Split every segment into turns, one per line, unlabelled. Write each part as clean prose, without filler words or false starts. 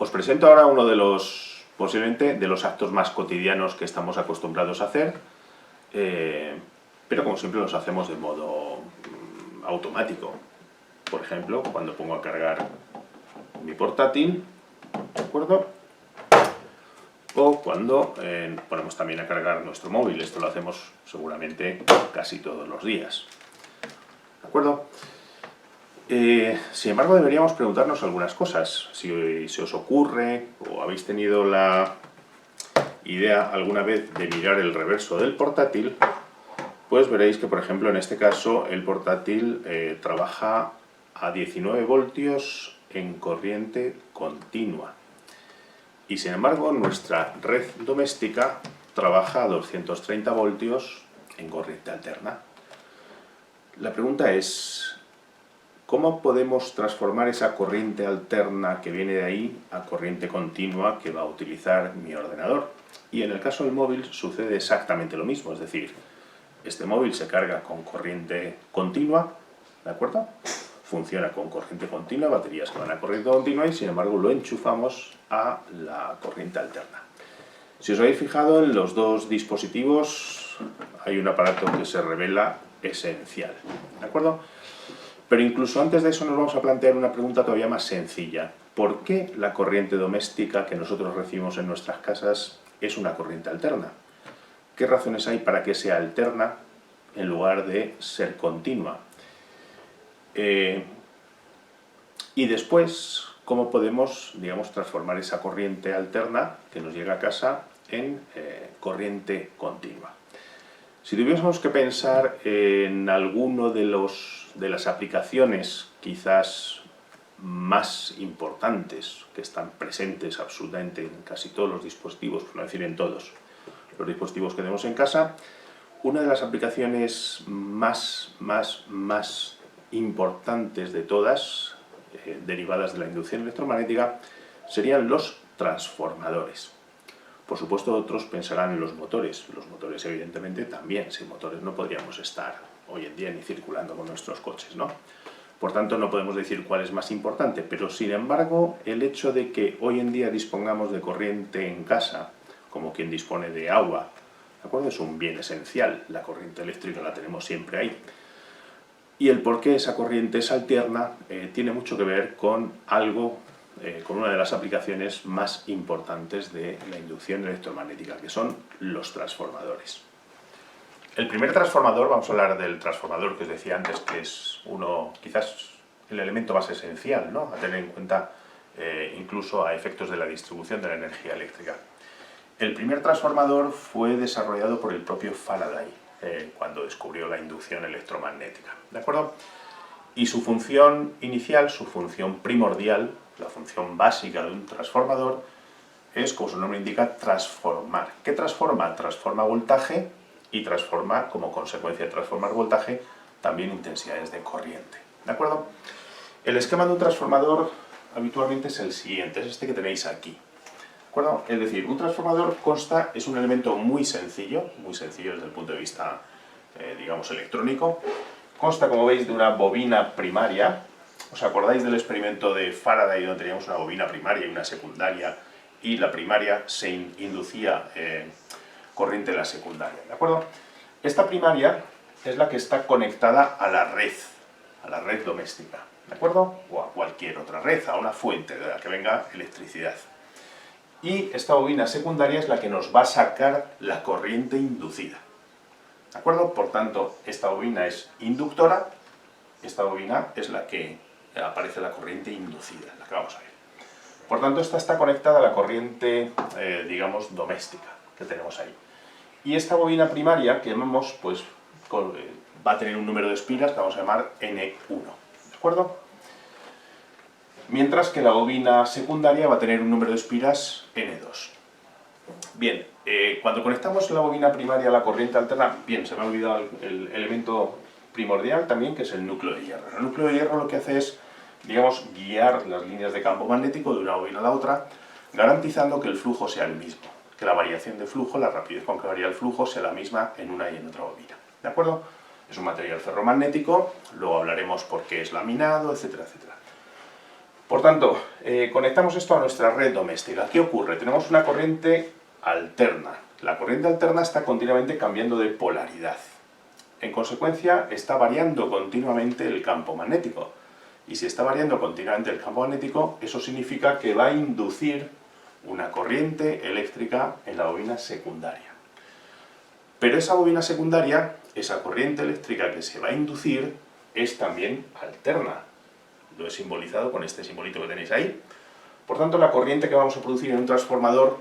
Os presento ahora uno de los, posiblemente, de los actos más cotidianos que estamos acostumbrados a hacer, pero como siempre los hacemos de modo automático. Por ejemplo, cuando pongo a cargar mi portátil, ¿de acuerdo? O cuando ponemos también a cargar nuestro móvil. Esto lo hacemos seguramente casi todos los días, ¿de acuerdo? Sin embargo, deberíamos preguntarnos algunas cosas. Si se os ocurre o habéis tenido la idea alguna vez de mirar el reverso del portátil, pues veréis que, por ejemplo, en este caso el portátil trabaja a 19 voltios en corriente continua. Y sin embargo, nuestra red doméstica trabaja a 230 voltios en corriente alterna. La pregunta es, ¿cómo podemos transformar esa corriente alterna que viene de ahí a corriente continua que va a utilizar mi ordenador? Y en el caso del móvil sucede exactamente lo mismo, es decir, este móvil se carga con corriente continua, ¿de acuerdo? Funciona con corriente continua, baterías que van a corriente continua y sin embargo lo enchufamos a la corriente alterna. Si os habéis fijado, en los dos dispositivos hay un aparato que se revela esencial, ¿de acuerdo? Pero incluso antes de eso nos vamos a plantear una pregunta todavía más sencilla. ¿Por qué la corriente doméstica que nosotros recibimos en nuestras casas es una corriente alterna? ¿Qué razones hay para que sea alterna en lugar de ser continua? Y después, ¿cómo podemos, digamos, transformar esa corriente alterna que nos llega a casa en corriente continua? Si tuviésemos que pensar en alguno de las aplicaciones quizás más importantes que están presentes absolutamente en casi todos los dispositivos, por no decir en todos los dispositivos que tenemos en casa, una de las aplicaciones más importantes de todas, derivadas de la inducción electromagnética, serían los transformadores. Por supuesto, otros pensarán en los motores. Los motores, evidentemente, también. Sin motores no podríamos estar hoy en día ni circulando con nuestros coches, ¿no? Por tanto, no podemos decir cuál es más importante, pero sin embargo, el hecho de que hoy en día dispongamos de corriente en casa, como quien dispone de agua, ¿de acuerdo? Es un bien esencial. La corriente eléctrica la tenemos siempre ahí. Y el por qué esa corriente es alterna tiene mucho que ver con algo, con una de las aplicaciones más importantes de la inducción electromagnética, que son los transformadores. El primer transformador, vamos a hablar del transformador que os decía antes, que es uno, quizás el elemento más esencial, ¿no?, a tener en cuenta incluso a efectos de la distribución de la energía eléctrica. El primer transformador fue desarrollado por el propio Faraday, cuando descubrió la inducción electromagnética, ¿de acuerdo? Y su función inicial, su función primordial, la función básica de un transformador, es, como su nombre indica, transformar. ¿Qué transforma? Transforma voltaje y transforma, como consecuencia de transformar voltaje, también intensidades de corriente, ¿de acuerdo? El esquema de un transformador habitualmente es el siguiente, es este que tenéis aquí, ¿de acuerdo? Es decir, un transformador es un elemento muy sencillo desde el punto de vista, digamos, electrónico. Consta, como veis, de una bobina primaria. ¿Os acordáis del experimento de Faraday, donde teníamos una bobina primaria y una secundaria, y la primaria se inducía corriente en la secundaria, ¿de acuerdo? Esta primaria es la que está conectada a la red doméstica, ¿de acuerdo? O a cualquier otra red, a una fuente de la que venga electricidad. Y esta bobina secundaria es la que nos va a sacar la corriente inducida, ¿de acuerdo? Por tanto, esta bobina es inductora, esta bobina es la que aparece la corriente inducida, la que vamos a ver. Por tanto, esta está conectada a la corriente, digamos, doméstica que tenemos ahí. Y esta bobina primaria que llamamos, pues, va a tener un número de espiras que vamos a llamar N1, ¿de acuerdo? Mientras que la bobina secundaria va a tener un número de espiras N2. Bien, cuando conectamos la bobina primaria a la corriente alterna, bien, se me ha olvidado el elemento primordial también, que es el núcleo de hierro. El núcleo de hierro lo que hace es, digamos, guiar las líneas de campo magnético de una bobina a la otra, garantizando que el flujo sea el mismo, que la variación de flujo, la rapidez con que varía el flujo, sea la misma en una y en otra bobina, ¿de acuerdo? Es un material ferromagnético, luego hablaremos por qué es laminado, etcétera, etcétera. Por tanto, conectamos esto a nuestra red doméstica. ¿Qué ocurre? Tenemos una corriente alterna. La corriente alterna está continuamente cambiando de polaridad. En consecuencia, está variando continuamente el campo magnético. Y si está variando continuamente el campo magnético, eso significa que va a inducir una corriente eléctrica en la bobina secundaria. Pero esa bobina secundaria, esa corriente eléctrica que se va a inducir, es también alterna. Lo he simbolizado con este simbolito que tenéis ahí. Por tanto, la corriente que vamos a producir en un transformador,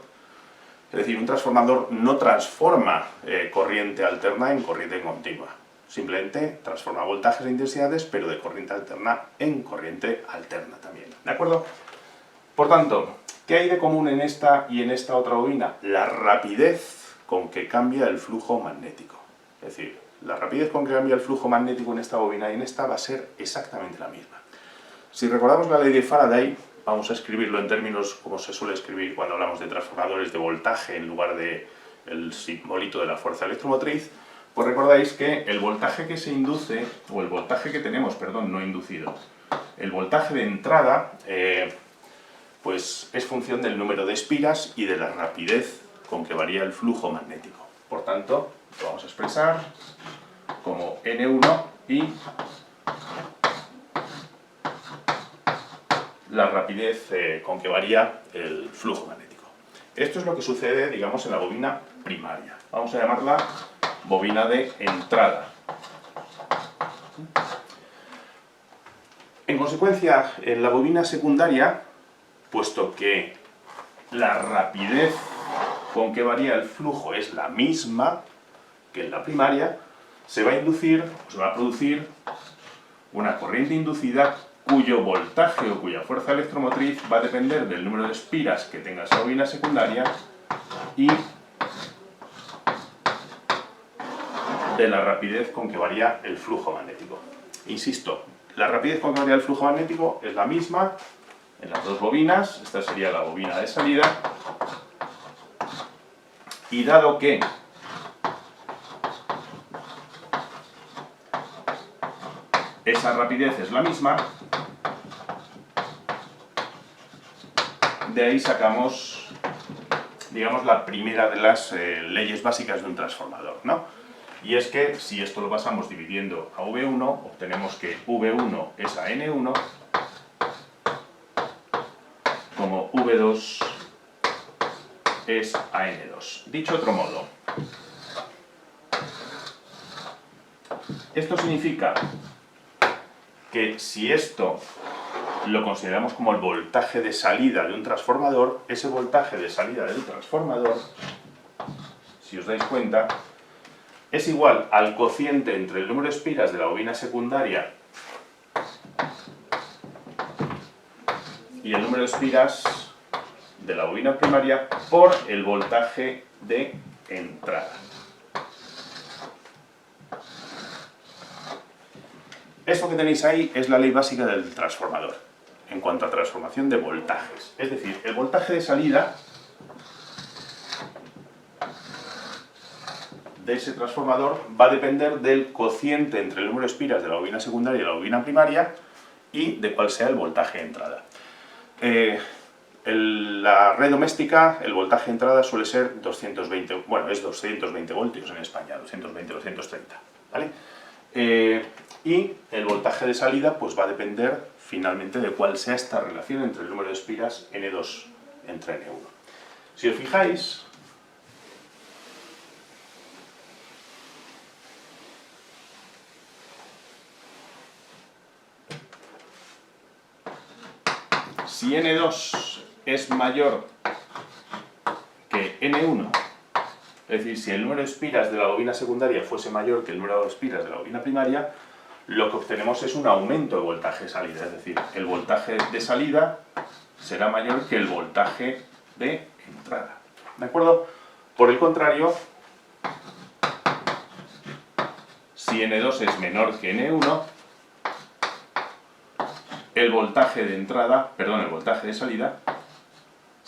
es decir, un transformador no transforma corriente alterna en corriente continua. Simplemente transforma voltajes e intensidades, pero de corriente alterna en corriente alterna también. ¿De acuerdo? Por tanto, ¿qué hay de común en esta y en esta otra bobina? La rapidez con que cambia el flujo magnético. Es decir, la rapidez con que cambia el flujo magnético en esta bobina y en esta va a ser exactamente la misma. Si recordamos la ley de Faraday, vamos a escribirlo en términos como se suele escribir cuando hablamos de transformadores de voltaje en lugar del simbolito de la fuerza electromotriz, pues recordáis que el voltaje que se induce, o el voltaje que tenemos, perdón, no inducido, el voltaje de entrada, pues es función del número de espiras y de la rapidez con que varía el flujo magnético. Por tanto, lo vamos a expresar como N1 y la rapidez con que varía el flujo magnético. Esto es lo que sucede, digamos, en la bobina primaria. Vamos a llamarla bobina de entrada. En consecuencia, en la bobina secundaria, puesto que la rapidez con que varía el flujo es la misma que en la primaria, se va a inducir, o se va a producir una corriente inducida cuyo voltaje o cuya fuerza electromotriz va a depender del número de espiras que tenga esa bobina secundaria y de la rapidez con que varía el flujo magnético. Insisto, la rapidez con que varía el flujo magnético es la misma en las dos bobinas. Esta sería la bobina de salida. Y dado que esa rapidez es la misma, de ahí sacamos, digamos, la primera de las leyes básicas de un transformador, ¿no? Y es que si esto lo pasamos dividiendo a V1, obtenemos que V1 es a N1, como V2 es a N2. Dicho de otro modo, esto significa que si esto lo consideramos como el voltaje de salida de un transformador, ese voltaje de salida del transformador, si os dais cuenta, es igual al cociente entre el número de espiras de la bobina secundaria y el número de espiras de la bobina primaria por el voltaje de entrada. Esto que tenéis ahí es la ley básica del transformador, en cuanto a transformación de voltajes. Es decir, el voltaje de salida de ese transformador va a depender del cociente entre el número de espiras de la bobina secundaria y la bobina primaria y de cuál sea el voltaje de entrada. En la red doméstica el voltaje de entrada suele ser 220, bueno, es 220 voltios en España, 220-230, ¿vale? Y el voltaje de salida pues va a depender finalmente de cuál sea esta relación entre el número de espiras N2 entre N1. Si os fijáis, si N2 es mayor que N1, es decir, si el número de espiras de la bobina secundaria fuese mayor que el número de espiras de la bobina primaria, lo que obtenemos es un aumento de voltaje de salida, es decir, el voltaje de salida será mayor que el voltaje de entrada. ¿De acuerdo? Por el contrario, si N2 es menor que N1, el voltaje de entrada, perdón, el voltaje de salida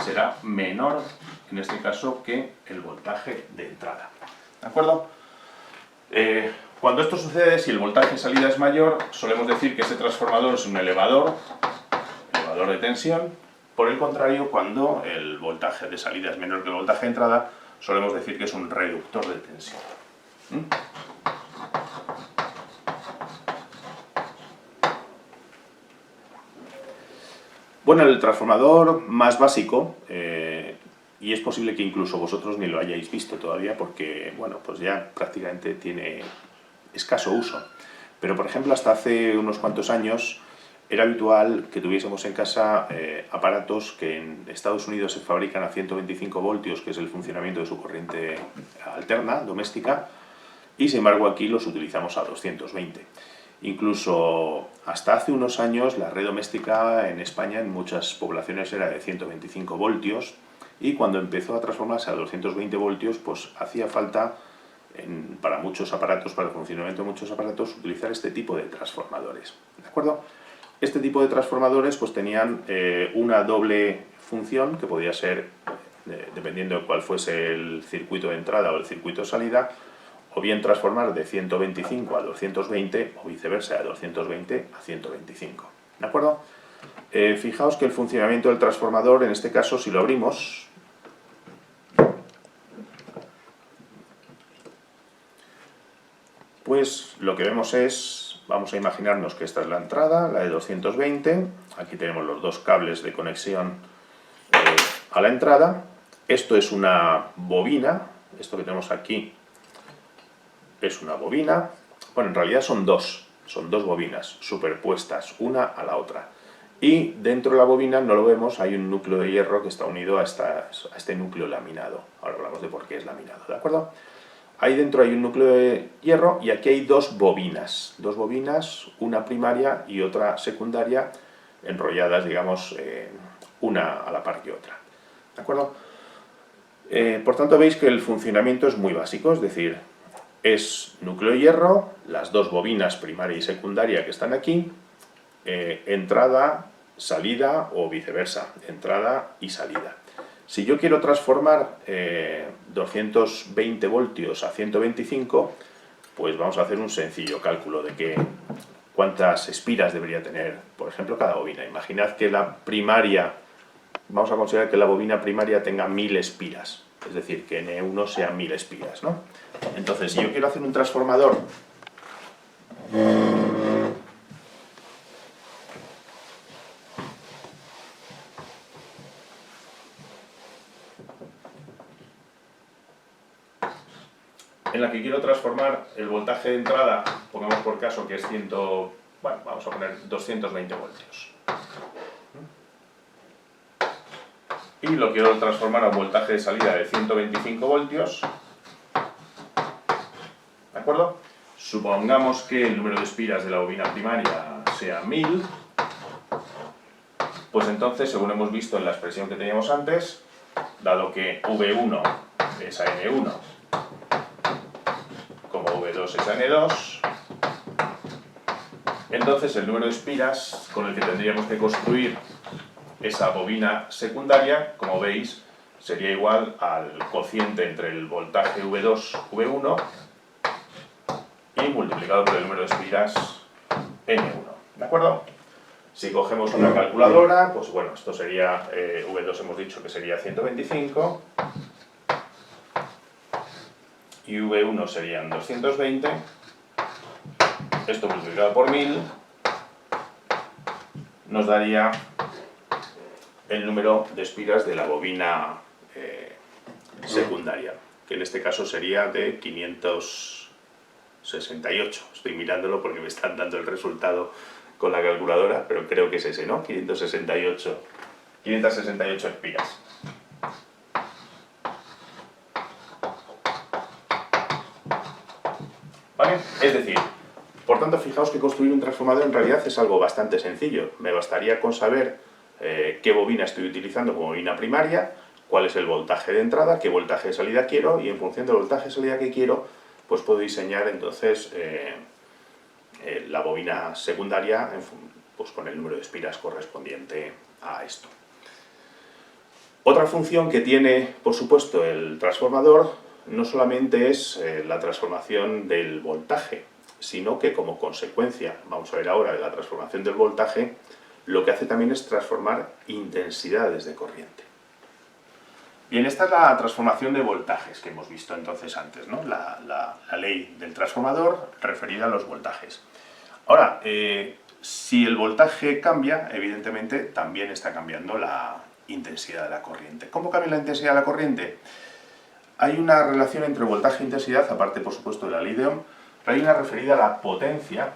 será menor, en este caso, que el voltaje de entrada. ¿De acuerdo? Cuando esto sucede, si el voltaje de salida es mayor, solemos decir que este transformador es un elevador transformador de tensión. Por el contrario, cuando el voltaje de salida es menor que el voltaje de entrada, solemos decir que es un reductor de tensión. Bueno, el transformador más básico, y es posible que incluso vosotros ni lo hayáis visto todavía porque, bueno, pues ya prácticamente tiene escaso uso. Pero, por ejemplo, hasta hace unos cuantos años era habitual que tuviésemos en casa aparatos que en Estados Unidos se fabrican a 125 voltios, que es el funcionamiento de su corriente alterna, doméstica, y sin embargo aquí los utilizamos a 220. Incluso hasta hace unos años la red doméstica en España en muchas poblaciones era de 125 voltios y cuando empezó a transformarse a 220 voltios pues hacía falta para muchos aparatos, para el funcionamiento de muchos aparatos, utilizar este tipo de transformadores. ¿De acuerdo? Este tipo de transformadores pues tenían una doble función que podía ser, dependiendo de cuál fuese el circuito de entrada o el circuito de salida, o bien transformar de 125 a 220 o viceversa, de 220 a 125. ¿De acuerdo? Fijaos que el funcionamiento del transformador, en este caso, si lo abrimos, pues lo que vemos es, vamos a imaginarnos que esta es la entrada, la de 220, aquí tenemos los dos cables de conexión a la entrada, esto es una bobina, esto que tenemos aquí es una bobina, bueno, en realidad son dos bobinas superpuestas una a la otra. Y dentro de la bobina, no lo vemos, hay un núcleo de hierro que está unido a este núcleo laminado. Ahora hablamos de por qué es laminado, ¿de acuerdo? Ahí dentro hay un núcleo de hierro y aquí hay dos bobinas, una primaria y otra secundaria, enrolladas, digamos, una a la par que otra. ¿De acuerdo? Por tanto, veis que el funcionamiento es muy básico, es decir, es núcleo de hierro, las dos bobinas primaria y secundaria que están aquí, entrada, salida o viceversa, entrada y salida. Si yo quiero transformar 220 voltios a 125, pues vamos a hacer un sencillo cálculo de cuántas espiras debería tener, por ejemplo, cada bobina. Imaginad que la primaria, vamos a considerar que la bobina primaria tenga 1000 espiras, es decir, que N1 sea 1000 espiras, ¿no? Entonces, si yo quiero hacer un transformador en la que quiero transformar el voltaje de entrada, pongamos por caso que es vamos a poner 220 voltios. Y lo quiero transformar a un voltaje de salida de 125 voltios. ¿De acuerdo? Supongamos que el número de espiras de la bobina primaria sea 1000. Pues entonces, según hemos visto en la expresión que teníamos antes, dado que V1 es a N1, como V2 es a N2, entonces el número de espiras con el que tendríamos que construir esa bobina secundaria, como veis, sería igual al cociente entre el voltaje V2, V1 y multiplicado por el número de espiras N1. ¿De acuerdo? Si cogemos una calculadora, pues bueno, esto sería, V2 hemos dicho que sería 125 y V1 serían 220, esto multiplicado por 1000 nos daría el número de espiras de la bobina secundaria, que en este caso sería de 568. Estoy mirándolo porque me están dando el resultado con la calculadora, pero creo que es ese, ¿no? 568 espiras. ¿Vale? Es decir, por tanto, fijaos que construir un transformador en realidad es algo bastante sencillo. Me bastaría con saber qué bobina estoy utilizando como bobina primaria, cuál es el voltaje de entrada, qué voltaje de salida quiero, y en función del voltaje de salida que quiero, pues puedo diseñar entonces la bobina secundaria pues con el número de espiras correspondiente a esto. Otra función que tiene, por supuesto, el transformador no solamente es la transformación del voltaje, sino que como consecuencia, vamos a ver ahora, de la transformación del voltaje, lo que hace también es transformar intensidades de corriente. Bien, esta es la transformación de voltajes que hemos visto entonces antes, ¿no? La ley del transformador referida a los voltajes. Ahora, si el voltaje cambia, evidentemente también está cambiando la intensidad de la corriente. ¿Cómo cambia la intensidad de la corriente? Hay una relación entre voltaje e intensidad, aparte por supuesto de la ley de Ohm, pero hay una referida a la potencia,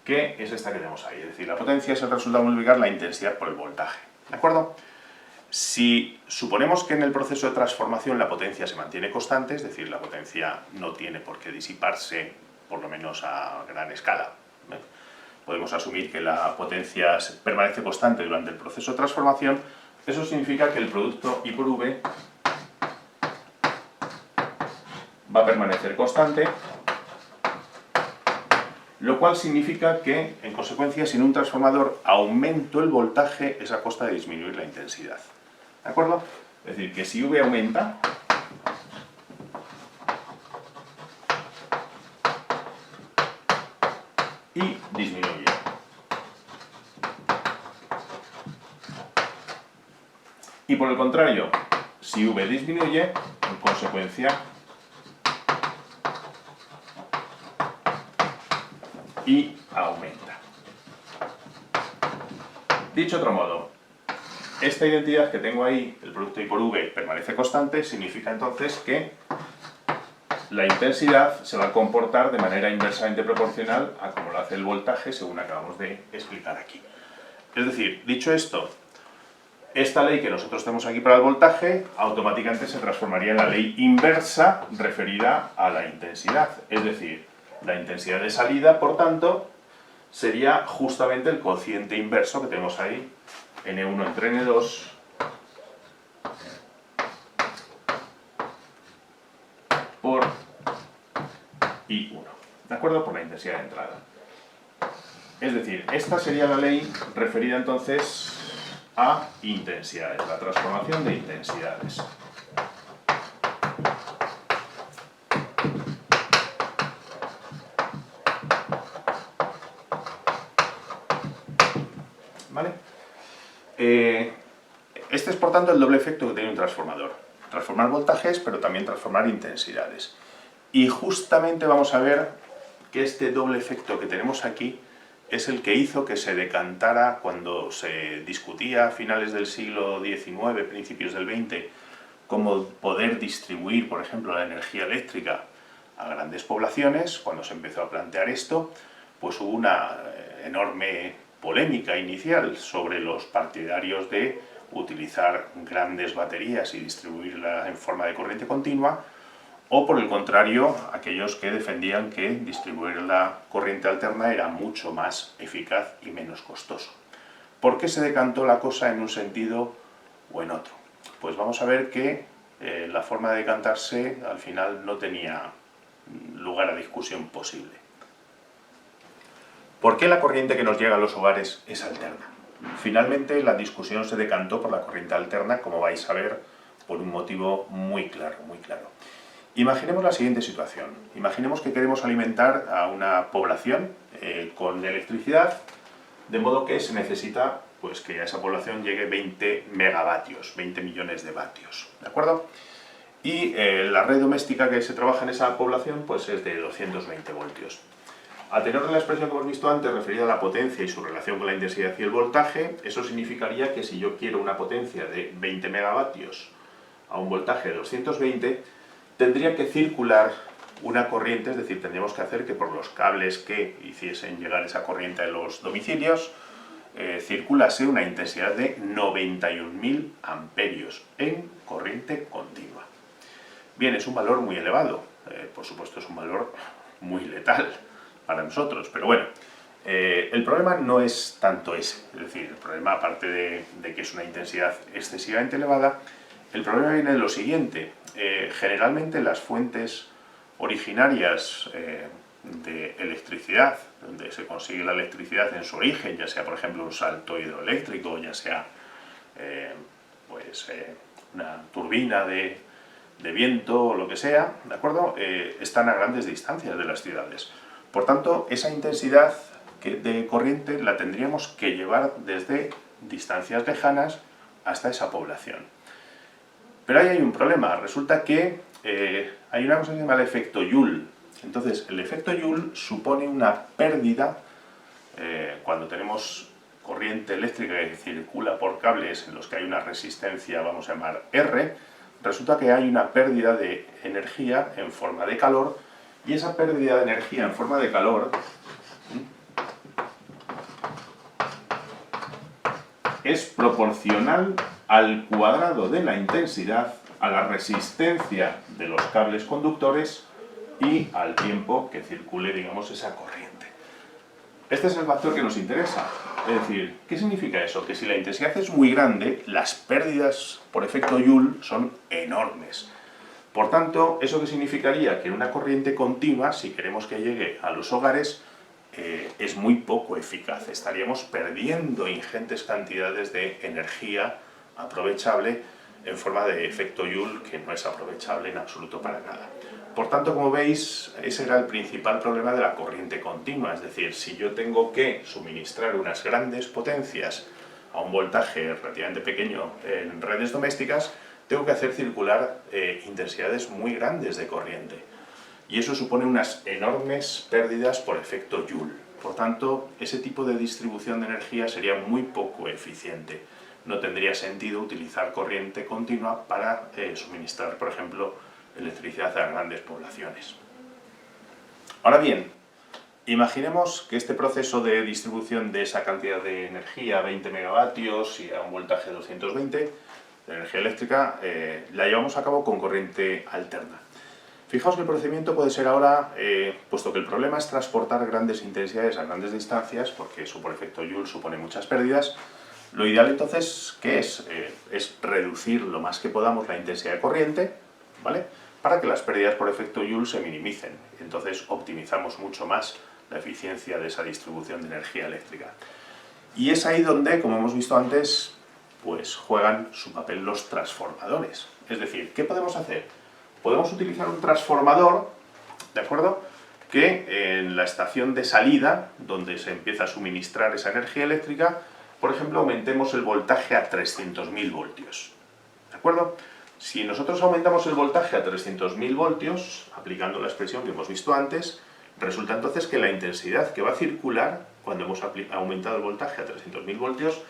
que es esta que tenemos ahí. Es decir, la potencia es el resultado de multiplicar la intensidad por el voltaje. ¿De acuerdo? Si suponemos que en el proceso de transformación la potencia se mantiene constante, es decir, la potencia no tiene por qué disiparse, por lo menos a gran escala, podemos asumir que la potencia permanece constante durante el proceso de transformación, eso significa que el producto I por V va a permanecer constante, lo cual significa que, en consecuencia, si en un transformador aumento el voltaje es a costa de disminuir la intensidad. ¿De acuerdo? Es decir, que si V aumenta, y disminuye. Y por el contrario, si V disminuye, en consecuencia, I aumenta. Dicho de otro modo, esta identidad que tengo ahí, el producto I por V, permanece constante, significa entonces que la intensidad se va a comportar de manera inversamente proporcional a como lo hace el voltaje, según acabamos de explicar aquí. Es decir, dicho esto, esta ley que nosotros tenemos aquí para el voltaje automáticamente se transformaría en la ley inversa referida a la intensidad. Es decir, la intensidad de salida, por tanto, sería justamente el cociente inverso que tenemos ahí, N1 entre N2, por I1, ¿de acuerdo? Por la intensidad de entrada. Es decir, esta sería la ley referida entonces a intensidades, la transformación de intensidades. ¿Vale? Este es por tanto el doble efecto que tiene un transformador. Transformar voltajes, pero también transformar intensidades. Y justamente vamos a ver que este doble efecto que tenemos aquí es el que hizo que se decantara cuando se discutía a finales del siglo XIX, principios del XX, cómo poder distribuir, por ejemplo, la energía eléctrica a grandes poblaciones. Cuando se empezó a plantear esto, pues hubo una enorme polémica inicial sobre los partidarios de utilizar grandes baterías y distribuirla en forma de corriente continua, o por el contrario, aquellos que defendían que distribuir la corriente alterna era mucho más eficaz y menos costoso. ¿Por qué se decantó la cosa en un sentido o en otro? Pues vamos a ver que la forma de decantarse al final no tenía lugar a discusión posible. ¿Por qué la corriente que nos llega a los hogares es alterna? Finalmente la discusión se decantó por la corriente alterna, como vais a ver, por un motivo muy claro, muy claro. Imaginemos la siguiente situación. Imaginemos que queremos alimentar a una población con electricidad, de modo que se necesita pues, que a esa población llegue 20 megavatios, 20 millones de vatios. ¿De acuerdo? Y la red doméstica que se trabaja en esa población pues, es de 220 voltios. A tenor de la expresión que hemos visto antes referida a la potencia y su relación con la intensidad y el voltaje, eso significaría que si yo quiero una potencia de 20 megavatios a un voltaje de 220, tendría que circular una corriente, es decir, tendríamos que hacer que por los cables que hiciesen llegar esa corriente a los domicilios, circulase una intensidad de 91.000 amperios en corriente continua. Bien, es un valor muy elevado, por supuesto es un valor muy letal para nosotros, pero bueno, el problema no es tanto ese, es decir, el problema aparte de que es una intensidad excesivamente elevada, el problema viene de lo siguiente. Generalmente las fuentes originarias de electricidad, donde se consigue la electricidad en su origen, ya sea por ejemplo un salto hidroeléctrico, ya sea una turbina de de viento o lo que sea, ¿de acuerdo? Están a grandes distancias de las ciudades. Por tanto, esa intensidad de corriente la tendríamos que llevar desde distancias lejanas hasta esa población. Pero ahí hay un problema. Resulta que hay una cosa que se llama el efecto Joule. Entonces, el efecto Joule supone una pérdida cuando tenemos corriente eléctrica que circula por cables en los que hay una resistencia, vamos a llamar R. Resulta que hay una pérdida de energía en forma de calor, y esa pérdida de energía en forma de calor es proporcional al cuadrado de la intensidad, a la resistencia de los cables conductores y al tiempo que circule, digamos, esa corriente. Este es el factor que nos interesa. Es decir, ¿qué significa eso? Que si la intensidad es muy grande, las pérdidas por efecto Joule son enormes. Por tanto, ¿eso qué significaría? Que en una corriente continua, si queremos que llegue a los hogares, es muy poco eficaz. Estaríamos perdiendo ingentes cantidades de energía aprovechable en forma de efecto Joule, que no es aprovechable en absoluto para nada. Por tanto, como veis, ese era el principal problema de la corriente continua. Es decir, si yo tengo que suministrar unas grandes potencias a un voltaje relativamente pequeño en redes domésticas, tengo que hacer circular intensidades muy grandes de corriente. Y eso supone unas enormes pérdidas por efecto Joule. Por tanto, ese tipo de distribución de energía sería muy poco eficiente. No tendría sentido utilizar corriente continua para suministrar, por ejemplo, electricidad a grandes poblaciones. Ahora bien, imaginemos que este proceso de distribución de esa cantidad de energía, 20 megavatios y a un voltaje de 220, de energía eléctrica, la llevamos a cabo con corriente alterna. Fijaos que el procedimiento puede ser ahora, puesto que el problema es transportar grandes intensidades a grandes distancias, porque eso por efecto Joule supone muchas pérdidas, lo ideal entonces, ¿qué es? Es reducir lo más que podamos la intensidad de corriente, ¿vale?, para que las pérdidas por efecto Joule se minimicen. Entonces optimizamos mucho más la eficiencia de esa distribución de energía eléctrica. Y es ahí donde, como hemos visto antes, pues juegan su papel los transformadores. Es decir, ¿qué podemos hacer? Podemos utilizar un transformador, ¿de acuerdo?, que en la estación de salida, donde se empieza a suministrar esa energía eléctrica, por ejemplo, aumentemos el voltaje a 300.000 voltios. ¿De acuerdo? Si nosotros aumentamos el voltaje a 300.000 voltios, aplicando la expresión que hemos visto antes, resulta entonces que la intensidad que va a circular, cuando hemos aumentado el voltaje a 300.000 voltios,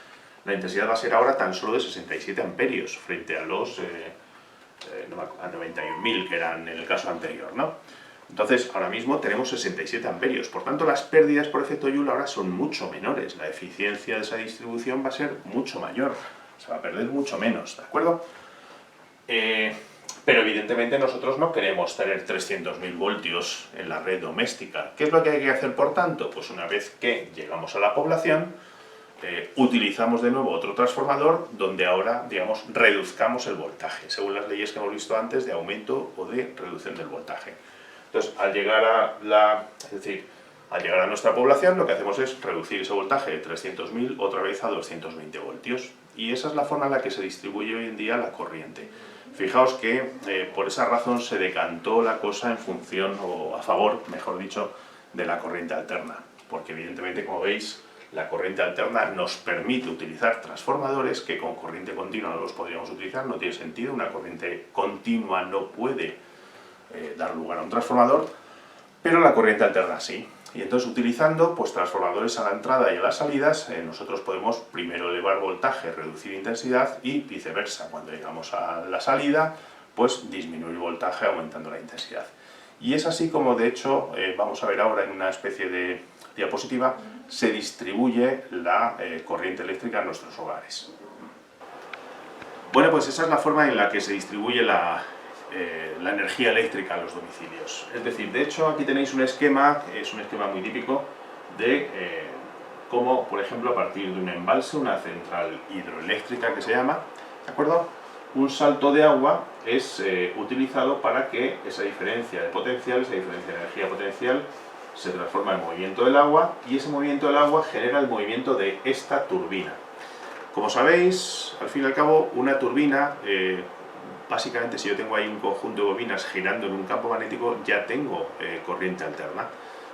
la intensidad va a ser ahora tan solo de 67 amperios, frente a los 91.000 que eran en el caso anterior, ¿no? Entonces, ahora mismo tenemos 67 amperios, por tanto las pérdidas por efecto Joule ahora son mucho menores, la eficiencia de esa distribución va a ser mucho mayor, se va a perder mucho menos, ¿de acuerdo? Pero evidentemente nosotros no queremos tener 300.000 voltios en la red doméstica. ¿Qué es lo que hay que hacer, por tanto? Pues una vez que llegamos a la población, utilizamos de nuevo otro transformador donde ahora, digamos, reduzcamos el voltaje, según las leyes que hemos visto antes de aumento o de reducción del voltaje. Entonces, al llegar a nuestra población, lo que hacemos es reducir ese voltaje de 300.000 otra vez a 220 voltios. Y esa es la forma en la que se distribuye hoy en día la corriente. Fijaos que por esa razón se decantó la cosa en función, o a favor, mejor dicho, de la corriente alterna. Porque evidentemente, como veis, la corriente alterna nos permite utilizar transformadores que con corriente continua no los podríamos utilizar, no tiene sentido, una corriente continua no puede dar lugar a un transformador, pero la corriente alterna sí. Y entonces utilizando pues, transformadores a la entrada y a las salidas, nosotros podemos primero elevar voltaje, reducir intensidad y viceversa. Cuando llegamos a la salida, pues disminuir voltaje aumentando la intensidad. Y es así como de hecho, vamos a ver ahora en una especie de diapositiva, se distribuye la corriente eléctrica en nuestros hogares. Bueno, pues esa es la forma en la que se distribuye la energía eléctrica a los domicilios. Es decir, de hecho aquí tenéis un esquema, es un esquema muy típico de cómo, por ejemplo, a partir de un embalse, una central hidroeléctrica que se llama, ¿de acuerdo?, un salto de agua es utilizado para que esa diferencia de potencial, esa diferencia de energía potencial, se transforma en movimiento del agua, y ese movimiento del agua genera el movimiento de esta turbina. Como sabéis, al fin y al cabo, una turbina básicamente si yo tengo ahí un conjunto de bobinas girando en un campo magnético, ya tengo corriente alterna.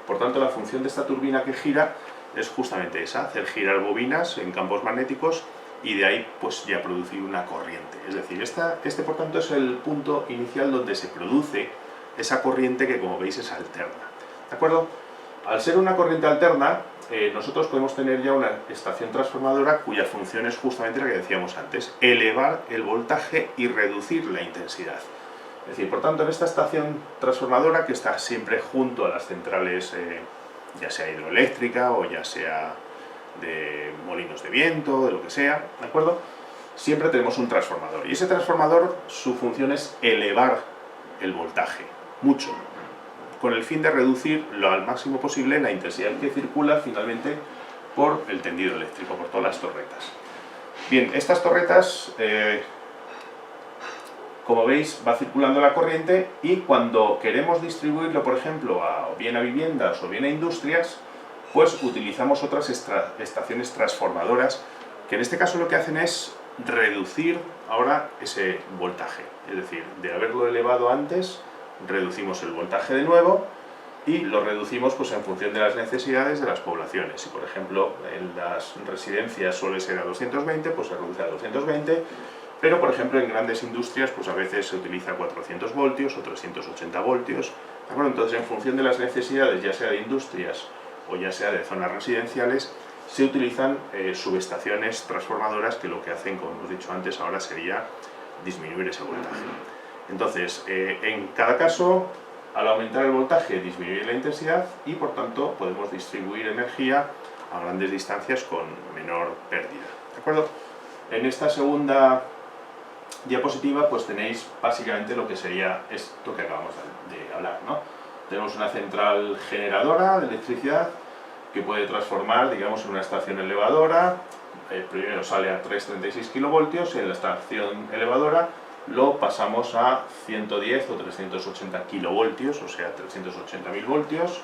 Por tanto, la función de esta turbina que gira es justamente esa, hacer girar bobinas en campos magnéticos y de ahí pues ya producir una corriente. Es decir, este por tanto es el punto inicial donde se produce esa corriente que, como veis, es alterna. ¿De acuerdo? Al ser una corriente alterna, nosotros podemos tener ya una estación transformadora cuya función es justamente la que decíamos antes, elevar el voltaje y reducir la intensidad. Es decir, por tanto, en esta estación transformadora, que está siempre junto a las centrales, ya sea hidroeléctrica o ya sea de molinos de viento, de lo que sea, ¿de acuerdo? Siempre tenemos un transformador. Y ese transformador, su función es elevar el voltaje, mucho, con el fin de reducir al máximo posible la intensidad que circula finalmente por el tendido eléctrico, por todas las torretas. Bien, estas torretas, como veis, va circulando la corriente y cuando queremos distribuirlo, por ejemplo, bien a viviendas o bien a industrias, pues utilizamos otras estaciones transformadoras que en este caso lo que hacen es reducir ahora ese voltaje. Es decir, de haberlo elevado antes, reducimos el voltaje de nuevo y lo reducimos pues en función de las necesidades de las poblaciones. Si por ejemplo en las residencias suele ser a 220, pues se reduce a 220, pero por ejemplo en grandes industrias pues a veces se utiliza 400 voltios o 380 voltios. ¿De acuerdo? Entonces, en función de las necesidades, ya sea de industrias o ya sea de zonas residenciales, se utilizan subestaciones transformadoras que lo que hacen, como hemos dicho antes, ahora sería disminuir ese voltaje. Entonces, en cada caso, al aumentar el voltaje, disminuye la intensidad y, por tanto, podemos distribuir energía a grandes distancias con menor pérdida. ¿De acuerdo? En esta segunda diapositiva, pues tenéis básicamente lo que sería esto que acabamos de hablar, ¿no? Tenemos una central generadora de electricidad que puede transformar, digamos, en una estación elevadora. Primero sale a 336 kilovoltios y en la estación elevadora lo pasamos a 110 o 380 kilovoltios, o sea, 380.000 voltios,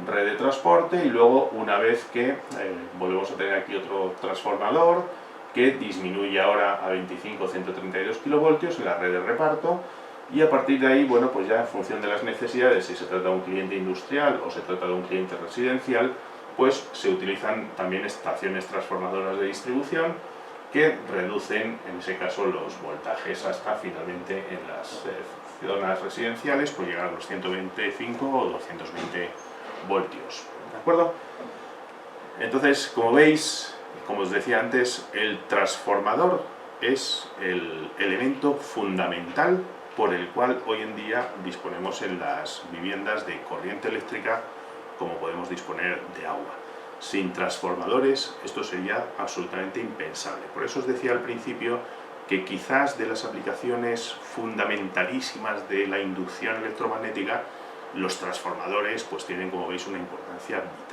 red de transporte, y luego una vez que volvemos a tener aquí otro transformador que disminuye ahora a 25 o 132 kilovoltios en la red de reparto, y a partir de ahí, bueno, pues ya en función de las necesidades, si se trata de un cliente industrial o se trata de un cliente residencial, pues se utilizan también estaciones transformadoras de distribución que reducen, en ese caso, los voltajes hasta finalmente en las zonas residenciales, pues llegar a los 125 o 220 voltios. ¿De acuerdo? Entonces, como veis, como os decía antes, el transformador es el elemento fundamental por el cual hoy en día disponemos en las viviendas de corriente eléctrica, como podemos disponer de agua. Sin transformadores esto sería absolutamente impensable. Por eso os decía al principio que quizás de las aplicaciones fundamentalísimas de la inducción electromagnética, los transformadores pues tienen, como veis, una importancia vital.